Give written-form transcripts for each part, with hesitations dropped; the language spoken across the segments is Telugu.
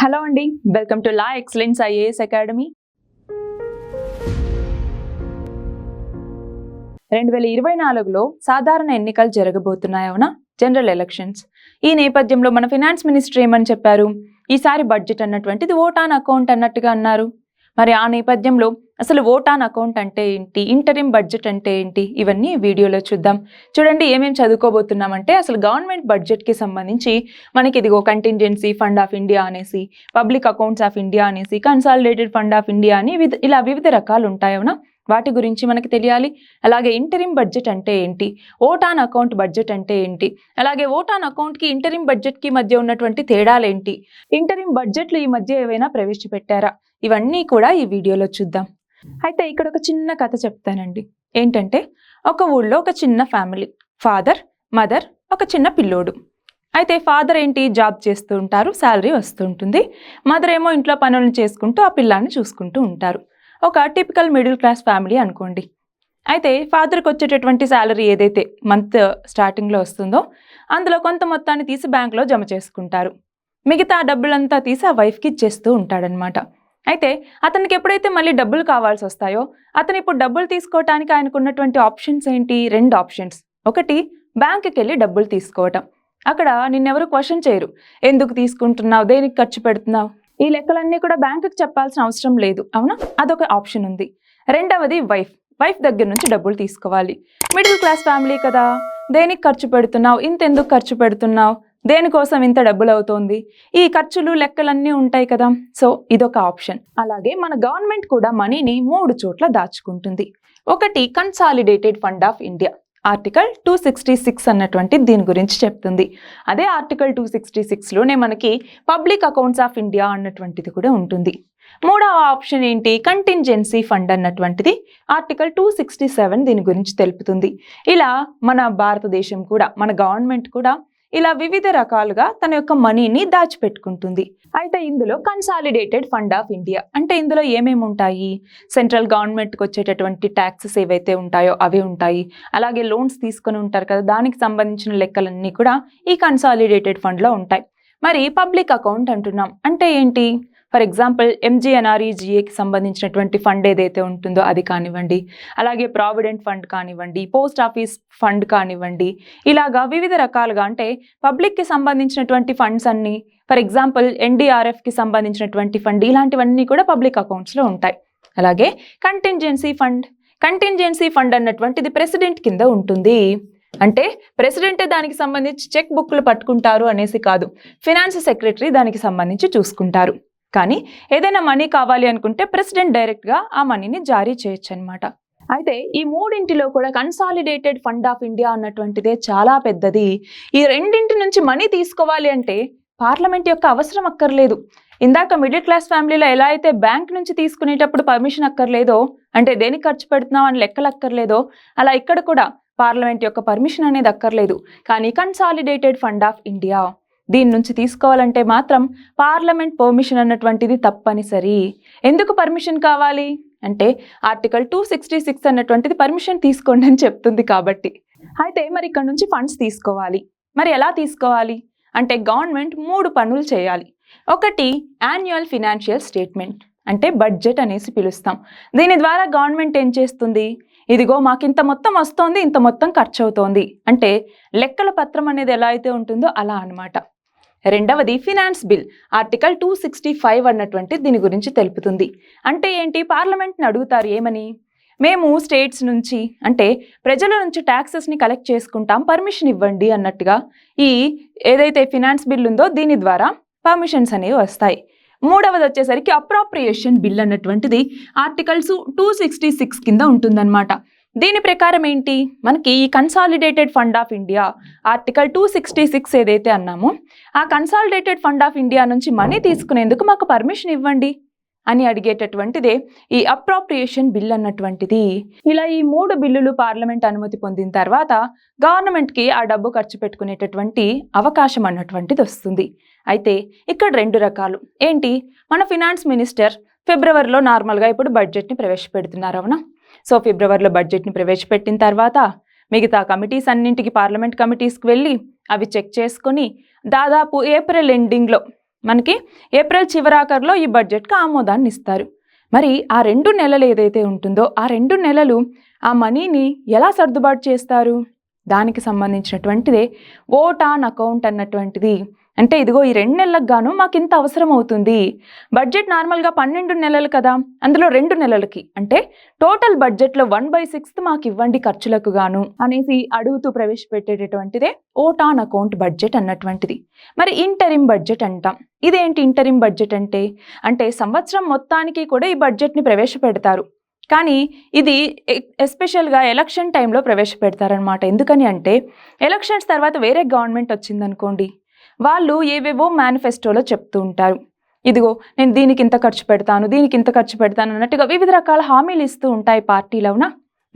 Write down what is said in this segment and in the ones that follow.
హలో అండి, welcome to La Excellence IAS academy. 2024లో సాధారణ ఎన్నికలు జరగబోతున్నాయవునా, జనరల్ ఎలక్షన్స్. ఈ నేపథ్యంలో మన ఫినాన్స్ మినిస్టర్ ఏమని చెప్పారు, ఈసారి బడ్జెట్ అన్నటువంటిది ఓట్ ఆన్ అకౌంట్ అన్నట్టుగా అన్నారు. మరి ఆ నేపథ్యంలో అసలు ఓట్ ఆన్ అకౌంట్ అంటే ఏంటి, ఇంటరిమ్ బడ్జెట్ అంటే ఏంటి, ఇవన్నీ వీడియోలో చూద్దాం. చూడండి ఏమేమి చదువుకోబోతున్నామంటే, అసలు గవర్నమెంట్ బడ్జెట్కి సంబంధించి మనకి ఇదిగో కంటింజెన్సీ ఫండ్ ఆఫ్ ఇండియా అనేసి, పబ్లిక్ అకౌంట్స్ ఆఫ్ ఇండియా అనేసి, కన్సాలిడేటెడ్ ఫండ్ ఆఫ్ ఇండియా అని ఇలా వివిధ రకాలు ఉంటాయవునా, వాటి గురించి మనకి తెలియాలి. అలాగే ఇంటరిమ్ బడ్జెట్ అంటే ఏంటి, ఓట్ ఆన్ అకౌంట్ బడ్జెట్ అంటే ఏంటి, అలాగే ఓట్ ఆన్ అకౌంట్కి ఇంటరిమ్ బడ్జెట్కి మధ్య ఉన్నటువంటి తేడాలేంటి, ఇంటరిమ్ బడ్జెట్లు ఈ మధ్య ఏవైనా ప్రవేశపెట్టారా, ఇవన్నీ కూడా ఈ వీడియోలో చూద్దాం. అయితే ఇక్కడ ఒక చిన్న కథ చెప్తానండి. ఏంటంటే, ఒక ఊళ్ళో ఒక చిన్న ఫ్యామిలీ, ఫాదర్, మదర్, ఒక చిన్న పిల్లోడు. అయితే ఫాదర్ ఏంటి, జాబ్ చేస్తూ ఉంటారు, శాలరీ వస్తూ ఉంటుంది. మదర్ ఏమో ఇంట్లో పనులను చేసుకుంటూ ఆ పిల్లాన్ని చూసుకుంటూ ఉంటారు. ఒక టిపికల్ మిడిల్ క్లాస్ ఫ్యామిలీ అనుకోండి. అయితే ఫాదర్కి వచ్చేటటువంటి శాలరీ ఏదైతే మంత్ స్టార్టింగ్లో వస్తుందో అందులో కొంత మొత్తాన్ని తీసి బ్యాంక్లో జమ చేసుకుంటారు. మిగతా డబ్బులంతా తీసి ఆ వైఫ్కి ఇచ్చేస్తూ ఉంటాడనమాట. అయితే అతనికి ఎప్పుడైతే మళ్ళీ డబ్బులు కావాల్సి వస్తాయో, అతను ఇప్పుడు డబ్బులు తీసుకోవటానికి ఆయనకు ఉన్నటువంటి ఆప్షన్స్ ఏంటి, 2 ఆప్షన్స్. ఒకటి, బ్యాంకుకి వెళ్ళి డబ్బులు తీసుకోవటం. అక్కడ నిన్నెవరు క్వశ్చన్ చేయరు, ఎందుకు తీసుకుంటున్నావు, దేనికి ఖర్చు పెడుతున్నావు, ఈ లెక్కలన్నీ కూడా బ్యాంకుకి చెప్పాల్సిన అవసరం లేదు, అవునా, అదొక ఆప్షన్ ఉంది. రెండవది, వైఫ్ దగ్గర నుంచి డబ్బులు తీసుకోవాలి. మిడిల్ క్లాస్ ఫ్యామిలీ కదా, దేనికి ఖర్చు పెడుతున్నావు, ఇంతెందుకు ఖర్చు పెడుతున్నావు, దేనికోసం ఇంత డబ్బులు అవుతోంది, ఈ ఖర్చులు లెక్కలన్నీ ఉంటాయి కదా. సో ఇదొక ఆప్షన్. అలాగే మన గవర్నమెంట్ కూడా మనీని 3 చోట్ల దాచుకుంటుంది. ఒకటి, consolidated fund of India, article 266 అన్నటువంటి దీని గురించి చెప్తుంది. అదే ఆర్టికల్ 266లోనే మనకి పబ్లిక్ అకౌంట్స్ ఆఫ్ ఇండియా అన్నటువంటిది కూడా ఉంటుంది. మూడవ ఆప్షన్ ఏంటి, కంటింజెన్సీ ఫండ్ అన్నటువంటిది ఆర్టికల్ 267 దీని గురించి తెలుపుతుంది. ఇలా మన భారతదేశం కూడా, మన గవర్నమెంట్ కూడా ఇలా వివిధ రకాలుగా తన యొక్క మనీని దాచిపెట్టుకుంటుంది. అయితే ఇందులో కన్సాలిడేటెడ్ ఫండ్ ఆఫ్ ఇండియా అంటే ఇందులో ఏమేమి ఉంటాయి, సెంట్రల్ గవర్నమెంట్కి వచ్చేటటువంటి ట్యాక్సెస్ ఏవైతే ఉంటాయో అవి ఉంటాయి. అలాగే లోన్స్ తీసుకొని ఉంటారు కదా, దానికి సంబంధించిన లెక్కలన్నీ కూడా ఈ కన్సాలిడేటెడ్ ఫండ్లో ఉంటాయి. మరి పబ్లిక్ అకౌంట్ అంటున్నాం అంటే ఏంటి, ఫర్ ఎగ్జాంపుల్ MGNREGAకి సంబంధించినటువంటి ఫండ్ ఏదైతే ఉంటుందో అది కానివ్వండి, అలాగే ప్రావిడెంట్ ఫండ్ కానివ్వండి, పోస్ట్ ఆఫీస్ ఫండ్ కానివ్వండి, ఇలాగా వివిధ రకాలుగా అంటే పబ్లిక్కి సంబంధించినటువంటి ఫండ్స్ అన్ని, ఫర్ ఎగ్జాంపుల్ NDRFకి సంబంధించినటువంటి ఫండ్, ఇలాంటివన్నీ కూడా పబ్లిక్ అకౌంట్స్లో ఉంటాయి. అలాగే కంటింజెన్సీ ఫండ్ అన్నటువంటిది ప్రెసిడెంట్ కింద ఉంటుంది. అంటే ప్రెసిడెంటే దానికి సంబంధించి చెక్ బుక్లు పట్టుకుంటారు అనేసి కాదు, ఫినాన్స్ సెక్రటరీ దానికి సంబంధించి చూసుకుంటారు. కానీ ఏదైనా మనీ కావాలి అనుకుంటే ప్రెసిడెంట్ డైరెక్ట్గా ఆ మనీని జారీ చేయొచ్చు అనమాట. అయితే ఈ మూడింటిలో కూడా కన్సాలిడేటెడ్ ఫండ్ ఆఫ్ ఇండియా అన్నటువంటిదే చాలా పెద్దది. ఈ రెండింటి నుంచి మనీ తీసుకోవాలి అంటే పార్లమెంట్ యొక్క అవసరం అక్కర్లేదు. ఇందాక మిడిల్ క్లాస్ ఫ్యామిలీలో ఎలా అయితే బ్యాంక్ నుంచి తీసుకునేటప్పుడు పర్మిషన్ అక్కర్లేదో, అంటే దేనికి ఖర్చు పెడుతున్నావు అని లెక్కలు అక్కర్లేదో, అలా ఇక్కడ కూడా పార్లమెంట్ యొక్క పర్మిషన్ అనేది అక్కర్లేదు. కానీ కన్సాలిడేటెడ్ ఫండ్ ఆఫ్ ఇండియా దీని నుంచి తీసుకోవాలంటే మాత్రం పార్లమెంట్ పర్మిషన్ అన్నటువంటిది తప్పనిసరి. ఎందుకు పర్మిషన్ కావాలి అంటే ఆర్టికల్ 266 అన్నటువంటిది పర్మిషన్ తీసుకోండి అని చెప్తుంది కాబట్టి. అయితే మరి ఇక్కడ నుంచి ఫండ్స్ తీసుకోవాలి, మరి ఎలా తీసుకోవాలి అంటే గవర్నమెంట్ 3 పనులు చేయాలి. ఒకటి, యాన్యువల్ ఫినాన్షియల్ స్టేట్మెంట్ అంటే బడ్జెట్ అనేసి పిలుస్తాం. దీని ద్వారా గవర్నమెంట్ ఏం చేస్తుంది, ఇదిగో మాకు ఇంత మొత్తం వస్తోంది, ఇంత మొత్తం ఖర్చు అవుతోంది అంటే లెక్కల పత్రం అనేది ఎలా అయితే ఉంటుందో అలా అనమాట. రెండవది, ఫినాన్స్ బిల్, ఆర్టికల్ 265 అన్నటువంటి దీని గురించి తెలుపుతుంది. అంటే ఏంటి, పార్లమెంట్ని అడుగుతారు ఏమని, మేము స్టేట్స్ నుంచి అంటే ప్రజల నుంచి ట్యాక్సెస్ని కలెక్ట్ చేసుకుంటాం, పర్మిషన్ ఇవ్వండి అన్నట్టుగా ఈ ఏదైతే ఫినాన్స్ బిల్ ఉందో దీని ద్వారా పర్మిషన్స్ అనేవి వస్తాయి. మూడవది వచ్చేసరికి అప్రాప్రియేషన్ బిల్ అన్నటువంటిది ఆర్టికల్స్ 266 కింద ఉంటుందన్నమాట. దీని ప్రకారం ఏంటి, మనకి ఈ consolidated fund of India article 266 ఏదైతే అన్నామో ఆ కన్సాలిడేటెడ్ ఫండ్ ఆఫ్ ఇండియా నుంచి మనీ తీసుకునేందుకు మాకు పర్మిషన్ ఇవ్వండి అని అడిగేటటువంటిదే ఈ అప్రాప్రియేషన్ బిల్ అన్నటువంటిది. ఇలా ఈ 3 బిల్లులు పార్లమెంట్ అనుమతి పొందిన తర్వాత గవర్నమెంట్కి ఆ డబ్బు ఖర్చు పెట్టుకునేటటువంటి అవకాశం అన్నటువంటిది వస్తుంది. అయితే ఇక్కడ 2 రకాలు ఏంటి, మన ఫినాన్స్ మినిస్టర్ ఫిబ్రవరిలో నార్మల్గా ఇప్పుడు బడ్జెట్ని ప్రవేశపెడుతున్నారు, అవునా. సో ఫిబ్రవరిలో బడ్జెట్ని ప్రవేశపెట్టిన తర్వాత మిగతా కమిటీస్ అన్నింటికి, పార్లమెంట్ కమిటీస్కి వెళ్ళి అవి చెక్ చేసుకొని దాదాపు ఏప్రిల్ ఎండింగ్లో మనకి ఏప్రిల్ చివరాఖరులో ఈ బడ్జెట్కి ఆమోదాన్ని ఇస్తారు. మరి ఆ 2 నెలలు ఏదైతే ఉంటుందో ఆ 2 నెలలు ఆ మనీని ఎలా సర్దుబాటు చేస్తారు? దానికి సంబంధించినటువంటిదే ఓట్ ఆన్ అకౌంట్ అన్నటువంటిది. అంటే ఇదిగో ఈ 2 నెలలకు గాను మాకు ఇంత అవసరం అవుతుంది. బడ్జెట్ నార్మల్గా 12 నెలలు కదా, అందులో 2 నెలలకి అంటే టోటల్ బడ్జెట్లో 1/6 మాకు ఇవ్వండి ఖర్చులకు గాను అనేసి అడుగుతూ ప్రవేశపెట్టేటటువంటిదే ఓట్ ఆన్ అకౌంట్ బడ్జెట్ అన్నటువంటిది. మరి ఇంటరిమ్ బడ్జెట్ అంటాం. ఇదేంటి ఇంటరిమ్ బడ్జెట్ అంటే? అంటే సంవత్సరం మొత్తానికి కూడా ఈ బడ్జెట్ని ప్రవేశపెడతారు. కానీ ఇది ఎస్పెషల్గా ఎలక్షన్ టైంలో ప్రవేశపెడతారనమాట. ఎందుకని అంటే ఎలక్షన్స్ తర్వాత వేరే గవర్నమెంట్ వచ్చిందనుకోండి, వాళ్ళు ఏవేవో మేనిఫెస్టోలో చెప్తూ ఉంటారు. ఇదిగో నేను దీనికి ఇంత ఖర్చు పెడతాను, దీనికి ఇంత ఖర్చు పెడతాను అన్నట్టుగా వివిధ రకాల హామీలు ఇస్తూ ఉంటాయి పార్టీలవునా.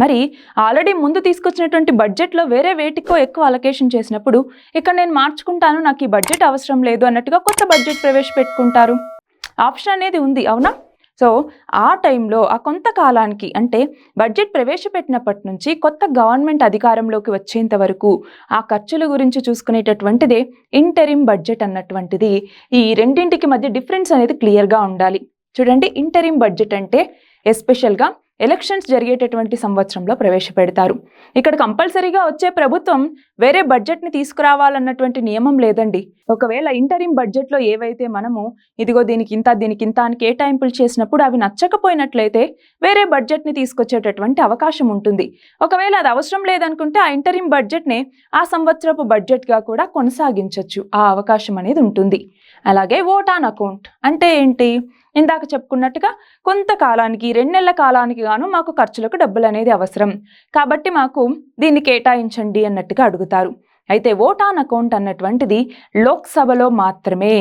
మరి ఆల్రెడీ ముందు తీసుకొచ్చినటువంటి బడ్జెట్లో వేరే వేటికో ఎక్కువ అలొకేషన్ చేసినప్పుడు ఇక్కడ నేను మార్చుకుంటాను, నాకు ఈ బడ్జెట్ అవసరం లేదు అన్నట్టుగా కొత్త బడ్జెట్ ప్రవేశపెట్టుకుంటారు. ఆప్షన్ అనేది ఉంది, అవునా? సో ఆ టైంలో ఆ కొంతకాలానికి అంటే బడ్జెట్ ప్రవేశపెట్టినప్పటి నుంచి కొత్త గవర్నమెంట్ అధికారంలోకి వచ్చేంత వరకు ఆ ఖర్చుల గురించి చూసుకునేటటువంటిదే ఇంటరిమ్ బడ్జెట్ అన్నటువంటిది. ఈ రెండింటికి మధ్య డిఫరెన్స్ అనేది క్లియర్గా ఉండాలి. చూడండి, ఇంటరిమ్ బడ్జెట్ అంటే ఎస్పెషల్గా ఎలక్షన్స్ జరిగేటటువంటి సంవత్సరంలో ప్రవేశపెడతారు. ఇక్కడ కంపల్సరీగా వచ్చే ప్రభుత్వం వేరే బడ్జెట్ని తీసుకురావాలన్నటువంటి నియమం లేదండి. ఒకవేళ ఇంటరిమ్ బడ్జెట్లో ఏవైతే మనము ఇదిగో దీనికి ఇంత అని కేటాయింపులు చేసినప్పుడు అవి నచ్చకపోయినట్లయితే వేరే బడ్జెట్ని తీసుకొచ్చేటటువంటి అవకాశం ఉంటుంది. ఒకవేళ అది అవసరం లేదనుకుంటే ఆ ఇంటరిమ్ బడ్జెట్ని ఆ సంవత్సరపు బడ్జెట్గా కూడా కొనసాగించవచ్చు. ఆ అవకాశం అనేది ఉంటుంది. అలాగే ఓట్ ఆన్ అకౌంట్ అంటే ఏంటి? ఇందాక చెప్పుకున్నట్టుగా కొంతకాలానికి 2 నెలల కాలానికి గాను మాకు ఖర్చులకు డబ్బులు అనేది అవసరం కాబట్టి మాకు దీన్ని కేటాయించండి అన్నట్టుగా అడుగుతారు. అయితే ఓట్ ఆన్ అకౌంట్ అన్నటువంటిది లోక్సభలో మాత్రమే.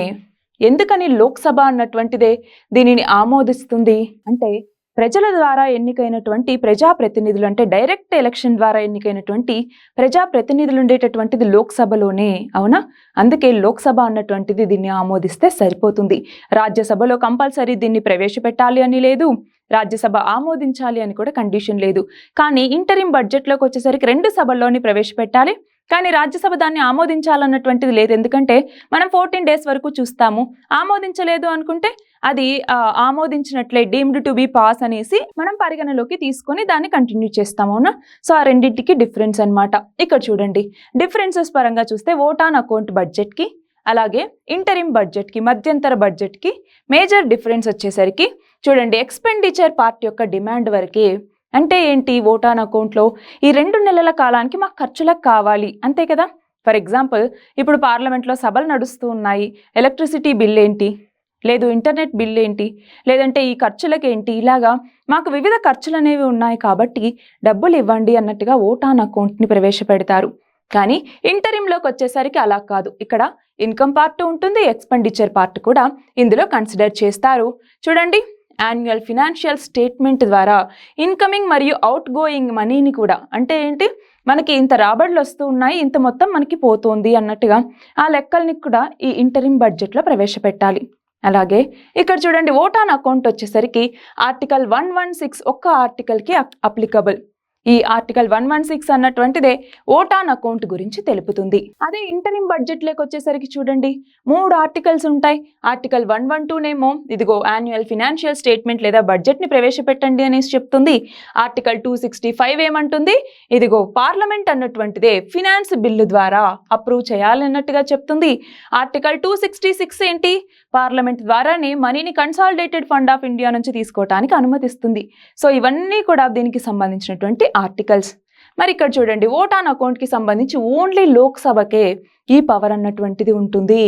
ఎందుకని లోక్సభ అన్నటువంటిదే దీనిని ఆమోదిస్తుంది అంటే ప్రజల ద్వారా ఎన్నికైనటువంటి ప్రజాప్రతినిధులు, అంటే డైరెక్ట్ ఎలక్షన్ ద్వారా ఎన్నికైనటువంటి ప్రజాప్రతినిధులు ఉండేటటువంటిది లోక్సభలోనే, అవునా? అందుకే లోక్సభ అన్నటువంటిది దీన్ని ఆమోదిస్తే సరిపోతుంది. రాజ్యసభలో కంపల్సరీ దీన్ని ప్రవేశపెట్టాలి అని లేదు, రాజ్యసభ ఆమోదించాలి అని కూడా కండిషన్ లేదు. కానీ ఇంటరిమ్ బడ్జెట్లోకి వచ్చేసరికి 2 సభల్లోని ప్రవేశపెట్టాలి, కానీ రాజ్యసభ దాన్ని ఆమోదించాలన్నటువంటిది లేదు. ఎందుకంటే మనం 14 డేస్ వరకు చూస్తాము. ఆమోదించలేదు అనుకుంటే అది ఆమోదించినట్లే డీమ్డ్ టు బి పాస్ అనేసి మనం పరిగణలోకి తీసుకొని దాన్ని కంటిన్యూ చేస్తాము, అవునా? సో ఆ రెండింటికి డిఫరెన్స్ అన్నమాట. ఇక్కడ చూడండి, డిఫరెన్సెస్ పరంగా చూస్తే ఓట్ ఆన్ అకౌంట్ బడ్జెట్కి అలాగే ఇంటరిమ్ బడ్జెట్కి, మధ్యంతర బడ్జెట్కి మేజర్ డిఫరెన్స్ వచ్చేసరికి చూడండి, ఎక్స్పెండిచర్ పార్ట్ యొక్క డిమాండ్ వరకే. అంటే ఏంటి? ఓట్ ఆన్ అకౌంట్లో ఈ 2 నెలల కాలానికి మాకు ఖర్చులకు కావాలి, అంతే కదా. ఫర్ ఎగ్జాంపుల్, ఇప్పుడు పార్లమెంట్లో సభలు నడుస్తూ ఉన్నాయి, ఎలక్ట్రిసిటీ బిల్ ఏంటి, లేదు ఇంటర్నెట్ బిల్ ఏంటి, లేదంటే ఈ ఖర్చులకి ఏంటి, ఇలాగా మాకు వివిధ ఖర్చులు అనేవి ఉన్నాయి కాబట్టి డబ్బులు ఇవ్వండి అన్నట్టుగా ఓట్ ఆన్ అకౌంట్ని ప్రవేశపెడతారు. కానీ ఇంటరిమ్లోకి వచ్చేసరికి అలా కాదు. ఇక్కడ ఇన్కమ్ పార్ట్ ఉంటుంది, ఎక్స్పెండిచర్ పార్ట్ కూడా ఇందులో కన్సిడర్ చేస్తారు. చూడండి, యాన్యువల్ ఫినాన్షియల్ స్టేట్మెంట్ ద్వారా ఇన్కమింగ్ మరియు అవుట్ గోయింగ్ మనీని కూడా, అంటే ఏంటి, మనకి ఇంత రాబడులు వస్తూ ఉన్నాయి, ఇంత మొత్తం మనకి పోతుంది అన్నట్టుగా ఆ లెక్కల్ని కూడా ఈ ఇంటరిమ్ బడ్జెట్లో ప్రవేశపెట్టాలి. అలాగే ఇక్కడ చూడండి, ఓట్ ఆన్ అకౌంట్ వచ్చేసరికి ఆర్టికల్ 116 ఒక్క ఆర్టికల్కి అప్లికబుల్. ఈ ఆర్టికల్ 116 అన్నటువంటిదే ఓట్ ఆన్ అకౌంట్ గురించి తెలుపుతుంది. అదే ఇంటరిమ్ బడ్జెట్లోకి వచ్చేసరికి చూడండి, 3 ఆర్టికల్స్ ఉంటాయి. ఆర్టికల్ 112నేమో ఇదిగో యాన్యువల్ ఫినాన్షియల్ స్టేట్మెంట్ లేదా బడ్జెట్ని ప్రవేశపెట్టండి అనేసి చెప్తుంది. ఆర్టికల్ 265 ఏమంటుంది? ఇదిగో పార్లమెంట్ అన్నటువంటిదే ఫినాన్స్ బిల్లు ద్వారా అప్రూవ్ చేయాలన్నట్టుగా చెప్తుంది. ఆర్టికల్ 266 ఏంటి? పార్లమెంట్ ద్వారానే మనీని కన్సాలిడేటెడ్ ఫండ్ ఆఫ్ ఇండియా నుంచి తీసుకోవడానికి అనుమతిస్తుంది. సో ఇవన్నీ కూడా దీనికి సంబంధించినటువంటి ఆర్టికల్స్. మరి ఇక్కడ చూడండి, ఓట్ ఆన్ అకౌంట్కి సంబంధించి ఓన్లీ లోక్సభకే ఈ పవర్ అన్నటువంటిది ఉంటుంది.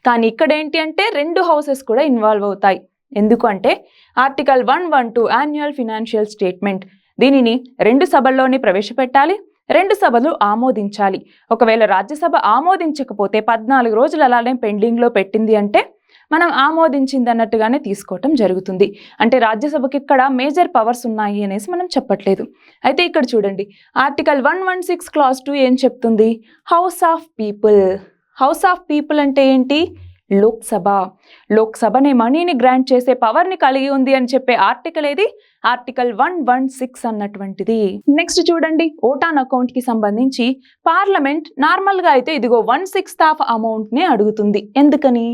కానీ ఇక్కడ ఏంటి అంటే 2 హౌసెస్ కూడా ఇన్వాల్వ్ అవుతాయి. ఎందుకు అంటే ఆర్టికల్ 112 యాన్యువల్ ఫినాన్షియల్ స్టేట్మెంట్, దీనిని 2 సభల్లోనే ప్రవేశపెట్టాలి, 2 సభలు ఆమోదించాలి. ఒకవేళ రాజ్యసభ ఆమోదించకపోతే 14 రోజులు అలానే పెండింగ్లో పెట్టింది అంటే మనం ఆమోదించింది అన్నట్టుగానే తీసుకోవటం జరుగుతుంది. అంటే రాజ్యసభకి ఇక్కడ మేజర్ పవర్స్ ఉన్నాయి అనేసి మనం చెప్పట్లేదు. అయితే ఇక్కడ చూడండి, ఆర్టికల్ 116 క్లాజ్ 2 ఏం చెప్తుంది? House of people. House of people అంటే ఏంటి? లోక్సభ. లోక్సభని మనీని గ్రాంట్ చేసే పవర్ని కలిగి ఉంది అని చెప్పే ఆర్టికల్ ఏది? ఆర్టికల్ 116 అన్నటువంటిది. నెక్స్ట్ చూడండి, ఓట్ ఆన్ అకౌంట్ కి సంబంధించి పార్లమెంట్ నార్మల్ గా అయితే ఇదిగో 1/6 ఆఫ్ అమౌంట్ ని అడుగుతుంది. ఎందుకని?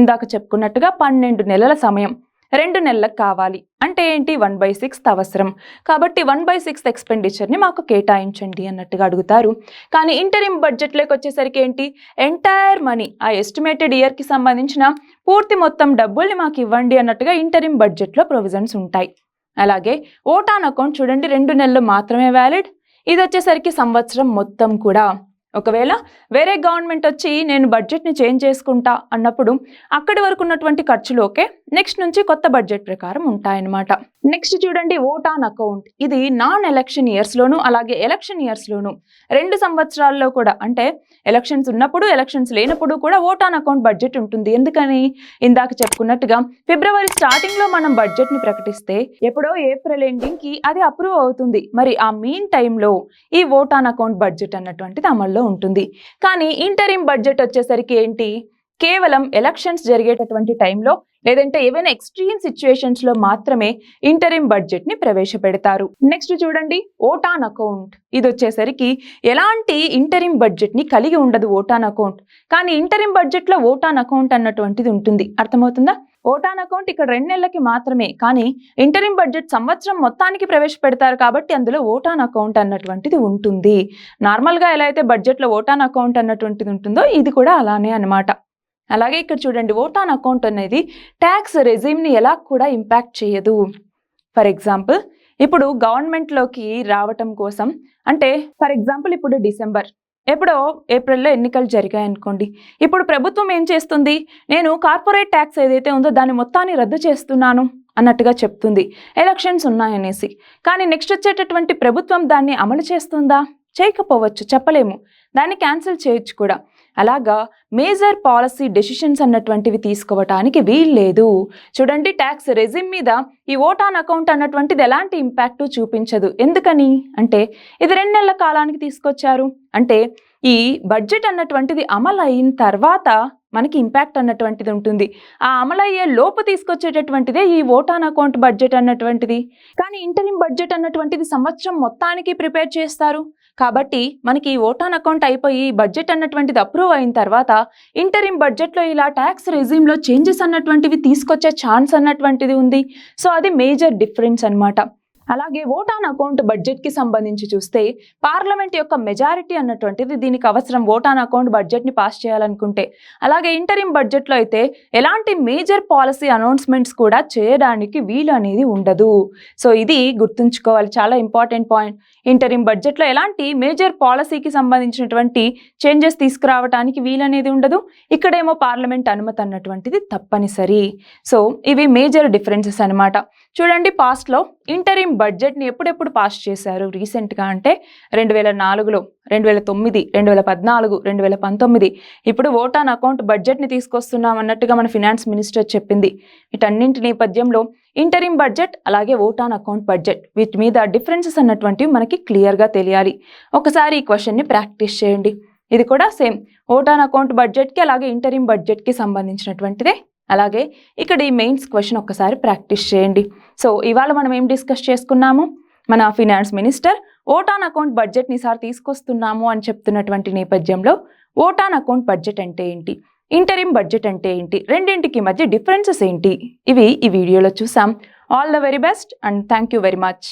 ఇందాక చెప్పుకున్నట్టుగా 12 నెలల సమయం 2 నెలలకు కావాలి అంటే ఏంటి, 1/6 అవసరం కాబట్టి 1/6 ఎక్స్పెండిచర్ ని మాకు కేటాయించండి అన్నట్టుగా అడుగుతారు. కానీ ఇంటరిమ్ బడ్జెట్లోకి వచ్చేసరికి ఏంటి, ఎంటైర్ మనీ ఆ ఎస్టిమేటెడ్ ఇయర్ కి సంబంధించిన పూర్తి మొత్తం డబ్బుల్ని మాకు ఇవ్వండి అన్నట్టుగా ఇంటరిమ్ బడ్జెట్లో ప్రొవిజన్స్ ఉంటాయి. అలాగే ఓట్ ఆన్ అకౌంట్ చూడండి 2 నెలలు మాత్రమే వ్యాలిడ్. ఇది వచ్చేసరికి సంవత్సరం మొత్తం కూడా. ఒకవేళ వేరే గవర్నమెంట్ వచ్చి నేను బడ్జెట్ని చేంజ్ చేసుకుంటా అన్నప్పుడు అక్కడి వరకు ఉన్నటువంటి ఖర్చులు ఓకే, నెక్స్ట్ నుంచి కొత్త బడ్జెట్ ప్రకారం ఉంటాయన్నమాట. నెక్స్ట్ చూడండి, ఓట్ ఆన్ అకౌంట్ ఇది నాన్ ఎలక్షన్ ఇయర్స్లోను అలాగే ఎలక్షన్ ఇయర్స్లోను 2 సంవత్సరాల్లో కూడా, అంటే ఎలక్షన్స్ ఉన్నప్పుడు ఎలక్షన్స్ లేనప్పుడు కూడా ఓట్ ఆన్ అకౌంట్ బడ్జెట్ ఉంటుంది. ఎందుకని? ఇందాక చెప్పుకున్నట్టుగా ఫిబ్రవరి స్టార్టింగ్లో మనం బడ్జెట్ని ప్రకటిస్తే ఎప్పుడో ఏప్రిల్ ఎండింగ్కి అది అప్రూవ్ అవుతుంది. మరి ఆ మీన్ టైంలో ఈ ఓట్ ఆన్ అకౌంట్ బడ్జెట్ అన్నటువంటిది అమల్లో ఉంటుంది. కానీ ఇంటరిమ్ బడ్జెట్ వచ్చేసరికి ఏంటి, కేవలం ఎలక్షన్స్ జరిగేటటువంటి టైంలో లేదంటే ఏవైనా ఎక్స్ట్రీమ్ సిచ్యుయేషన్స్ లో మాత్రమే ఇంటరిమ్ బడ్జెట్ ని ప్రవేశపెడతారు. నెక్స్ట్ చూడండి, ఓట్ ఆన్ అకౌంట్ ఇది వచ్చేసరికి ఎలాంటి ఇంటరిమ్ బడ్జెట్ ని కలిగి ఉండదు ఓట్ ఆన్ అకౌంట్. కానీ ఇంటరిమ్ బడ్జెట్ లో ఓట్ ఆన్ అకౌంట్ అన్నటువంటిది ఉంటుంది. అర్థమవుతుందా? ఓట్ ఆన్ అకౌంట్ ఇక్కడ 2 నెలలకి మాత్రమే, కానీ ఇంటరిమ్ బడ్జెట్ సంవత్సరం మొత్తానికి ప్రవేశపెడతారు కాబట్టి అందులో ఓట్ ఆన్ అకౌంట్ అన్నటువంటిది ఉంటుంది. నార్మల్ గా ఎలా అయితే బడ్జెట్ లో ఓట్ ఆన్ అకౌంట్ అన్నటువంటిది ఉంటుందో ఇది కూడా అలానే అన్నమాట. అలాగే ఇక్కడ చూడండి, ఓట్ ఆన్ అకౌంట్ అనేది ట్యాక్స్ రెజిమ్ని ఎలా కూడా ఇంపాక్ట్ చేయదు. ఫర్ ఎగ్జాంపుల్ ఇప్పుడు గవర్నమెంట్లోకి రావటం కోసం, అంటే ఫర్ ఎగ్జాంపుల్ ఇప్పుడు డిసెంబర్ ఎప్పుడో ఏప్రిల్లో ఎన్నికలు జరిగాయి అనుకోండి. ఇప్పుడు ప్రభుత్వం ఏం చేస్తుంది, నేను కార్పొరేట్ ట్యాక్స్ ఏదైతే ఉందో దాన్ని మొత్తాన్ని రద్దు చేస్తున్నాను అన్నట్టుగా చెప్తుంది ఎలక్షన్స్ ఉన్నాయనేసి. కానీ నెక్స్ట్ వచ్చేటటువంటి ప్రభుత్వం దాన్ని అమలు చేస్తుందా? చేయకపోవచ్చు, చెప్పలేము. దాన్ని క్యాన్సిల్ చేయొచ్చు కూడా. అలాగా మేజర్ పాలసీ డెసిషన్స్ అన్నటువంటివి తీసుకోవటానికి వీల్లేదు. చూడండి, ట్యాక్స్ రెజిమ్ మీద ఈ ఓట్ ఆన్ అకౌంట్ అన్నటువంటిది ఎలాంటి ఇంపాక్ట్ చూపించదు. ఎందుకని అంటే ఇది 2 నెలల కాలానికి తీసుకొచ్చారు. అంటే ఈ బడ్జెట్ అన్నటువంటిది అమలు అయిన తర్వాత మనకి ఇంపాక్ట్ అన్నటువంటిది ఉంటుంది. ఆ అమలయ్యే లోపు తీసుకొచ్చేటటువంటిదే ఈ ఓట్ ఆన్ అకౌంట్ బడ్జెట్ అన్నటువంటిది. కానీ ఇంటరిమ్ బడ్జెట్ అన్నటువంటిది సంవత్సరం మొత్తానికి ప్రిపేర్ చేస్తారు. కాబట్టి మనకి ఓట్ ఆన్ అకౌంట్ అయిపోయి బడ్జెట్ అన్నటువంటిది అప్రూవ్ అయిన తర్వాత ఇంటరిమ్ బడ్జెట్లో ఇలా ట్యాక్స్ రెజిమ్లో చేంజెస్ అన్నటువంటివి తీసుకొచ్చే ఛాన్స్ అన్నటువంటిది ఉంది. సో అది మేజర్ డిఫరెన్స్ అన్నమాట. అలాగే ఓట్ ఆన్ అకౌంట్ బడ్జెట్కి సంబంధించి చూస్తే పార్లమెంట్ యొక్క మెజారిటీ అన్నటువంటిది దీనికి అవసరం ఓట్ ఆన్ అకౌంట్ బడ్జెట్ని పాస్ చేయాలనుకుంటే. అలాగే ఇంటరిమ్ బడ్జెట్లో అయితే ఎలాంటి మేజర్ పాలసీ అనౌన్స్మెంట్స్ కూడా చేయడానికి వీలు అనేది ఉండదు. సో ఇది గుర్తుంచుకోవాలి, చాలా ఇంపార్టెంట్ పాయింట్. ఇంటరిమ్ బడ్జెట్లో ఎలాంటి మేజర్ పాలసీకి సంబంధించినటువంటి చేంజెస్ తీసుకురావడానికి వీలు అనేది ఉండదు. ఇక్కడేమో పార్లమెంట్ అనుమతి అన్నటువంటిది తప్పనిసరి. సో ఇవి మేజర్ డిఫరెన్సెస్ అనమాట. చూడండి, పాస్ట్లో ఇంటరిమ్ బడ్జెట్ని ఎప్పుడెప్పుడు పాస్ చేశారు రీసెంట్గా అంటే 2004లో, 2009, 2014, 2019. ఇప్పుడు ఓట్ ఆన్ అకౌంట్ బడ్జెట్ని తీసుకొస్తున్నాం అన్నట్టుగా మన ఫినాన్స్ మినిస్టర్ చెప్పింది. వీటన్నింటి నేపథ్యంలో ఇంటరిమ్ బడ్జెట్ అలాగే ఓట్ ఆన్ అకౌంట్ బడ్జెట్ వీటి మీద డిఫరెన్సెస్ అన్నటువంటివి మనకి క్లియర్గా తెలియాలి. ఒకసారి ఈ క్వశ్చన్ని ప్రాక్టీస్ చేయండి. ఇది కూడా సేమ్ ఓట్ ఆన్ అకౌంట్ బడ్జెట్కి అలాగే ఇంటరిమ్ బడ్జెట్కి సంబంధించినటువంటిదే. అలాగే ఇక్కడ ఈ మెయిన్స్ క్వశ్చన్ ఒక్కసారి ప్రాక్టీస్ చేయండి. సో ఇవాళ మనం ఏం డిస్కస్ చేసుకున్నాము, మన finance minister vote on account బడ్జెట్ని ఈసారి తీసుకొస్తున్నాము అని చెప్తున్నటువంటి నేపథ్యంలో ఓట్ ఆన్ అకౌంట్ బడ్జెట్ అంటే ఏంటి, ఇంటరిమ్ బడ్జెట్ అంటే ఏంటి, రెండింటికి మధ్య డిఫరెన్సెస్ ఏంటి, ఇవి ఈ వీడియోలో చూసాం. All the very best and thank you very much.